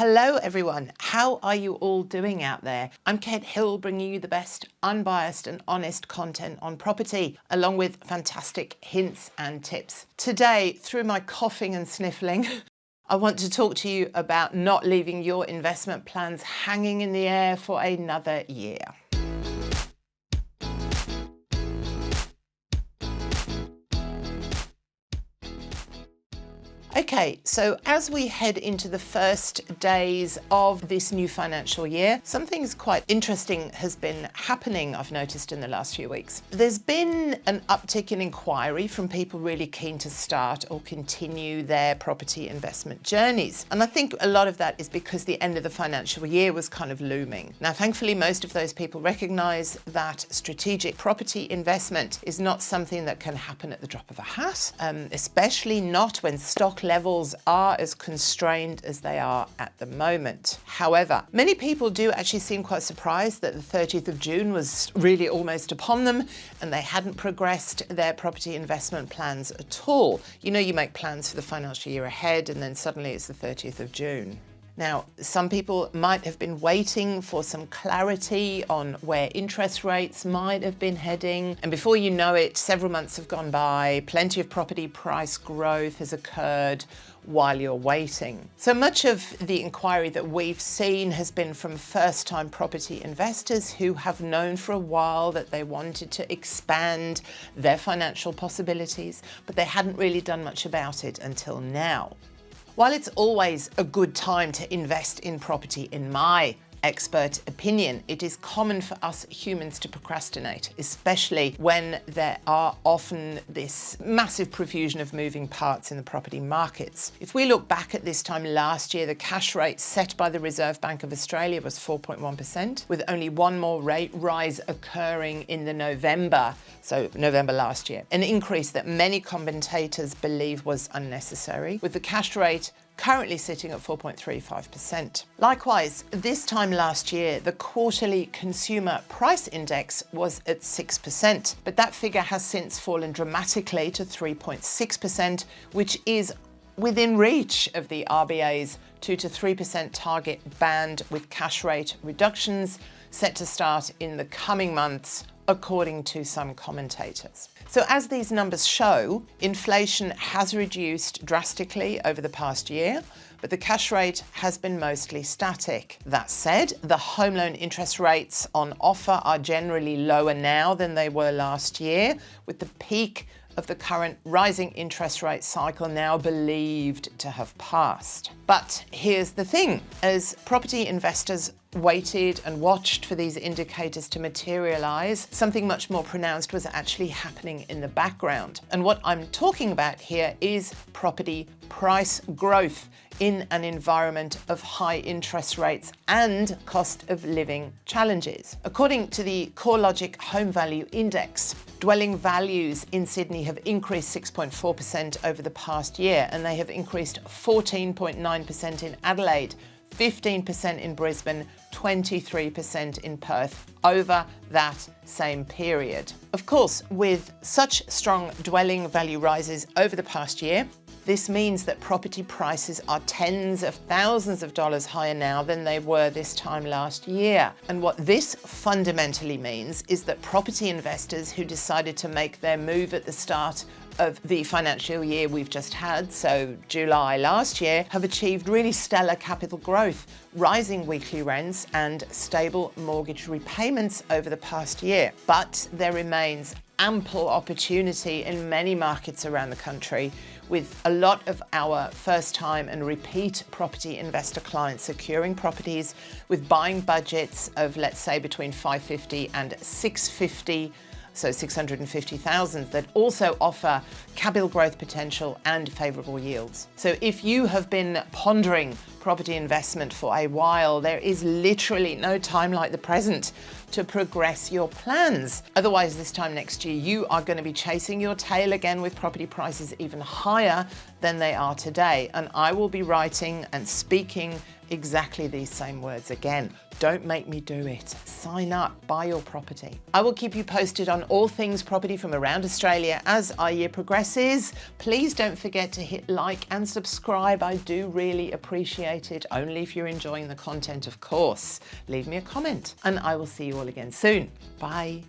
Hello everyone, how are you all doing out there? I'm Kate Hill, bringing you the best unbiased and honest content on property, along with fantastic hints and tips. Today, through my coughing and sniffling, I want to talk to you about not leaving your investment plans hanging in the air for another year. Okay, so as we head into the first days of this new financial year, something quite interesting has been happening, I've noticed in the last few weeks. There's been an uptick in inquiry from people really keen to start or continue their property investment journeys. And I think a lot of that is because the end of the financial year was kind of looming. Now, thankfully, most of those people recognise that strategic property investment is not something that can happen at the drop of a hat, especially not when stock levels are as constrained as they are at the moment. However, many people do actually seem quite surprised that the 30th of June was really almost upon them and they hadn't progressed their property investment plans at all. You know, you make plans for the financial year ahead and then suddenly it's the 30th of June. Now, some people might have been waiting for some clarity on where interest rates might have been heading. And before you know it, several months have gone by, plenty of property price growth has occurred while you're waiting. So much of the inquiry that we've seen has been from first-time property investors who have known for a while that they wanted to expand their financial possibilities, but they hadn't really done much about it until now. While it's always a good time to invest in property, in my expert opinion, it is common for us humans to procrastinate, especially when there are often this massive profusion of moving parts in the property markets. If we look back at this time last year, the cash rate set by the Reserve Bank of Australia was 4.1%, with only one more rate rise occurring in November last year, an increase that many commentators believe was unnecessary, with the cash rate currently sitting at 4.35%. Likewise, this time last year, the quarterly consumer price index was at 6%, but that figure has since fallen dramatically to 3.6%, which is within reach of the RBA's 2 to 3% target band, with cash rate reductions set to start in the coming months, according to some commentators. So as these numbers show, inflation has reduced drastically over the past year, but the cash rate has been mostly static. That said, the home loan interest rates on offer are generally lower now than they were last year, with the peak of the current rising interest rate cycle now believed to have passed. But here's the thing, as property investors waited and watched for these indicators to materialize, something much more pronounced was actually happening in the background. And what I'm talking about here is property price growth in an environment of high interest rates and cost of living challenges. According to the CoreLogic Home Value Index, dwelling values in Sydney have increased 6.4% over the past year, and they have increased 14.9% in Adelaide, 15% in Brisbane, 23% in Perth over that same period. Of course, with such strong dwelling value rises over the past year, this means that property prices are tens of thousands of dollars higher now than they were this time last year. And what this fundamentally means is that property investors who decided to make their move at the start of the financial year we've just had, so July last year, have achieved really stellar capital growth, rising weekly rents and stable mortgage repayments over the past year. But there remains ample opportunity in many markets around the country, with a lot of our first-time and repeat property investor clients securing properties with buying budgets of, let's say, between $550,000 and $650,000, so $650,000, that also offer capital growth potential and favourable yields. So if you have been pondering property investment for a while, there is literally no time like the present to progress your plans. Otherwise, this time next year, you are going to be chasing your tail again with property prices even higher than they are today. And I will be writing and speaking exactly these same words again. Don't make me do it. Sign up, buy your property. I will keep you posted on all things property from around Australia as our year progresses. Please don't forget to hit like and subscribe. I do really appreciate it, only if you're enjoying the content, of course. Leave me a comment and I will see you all again soon. Bye.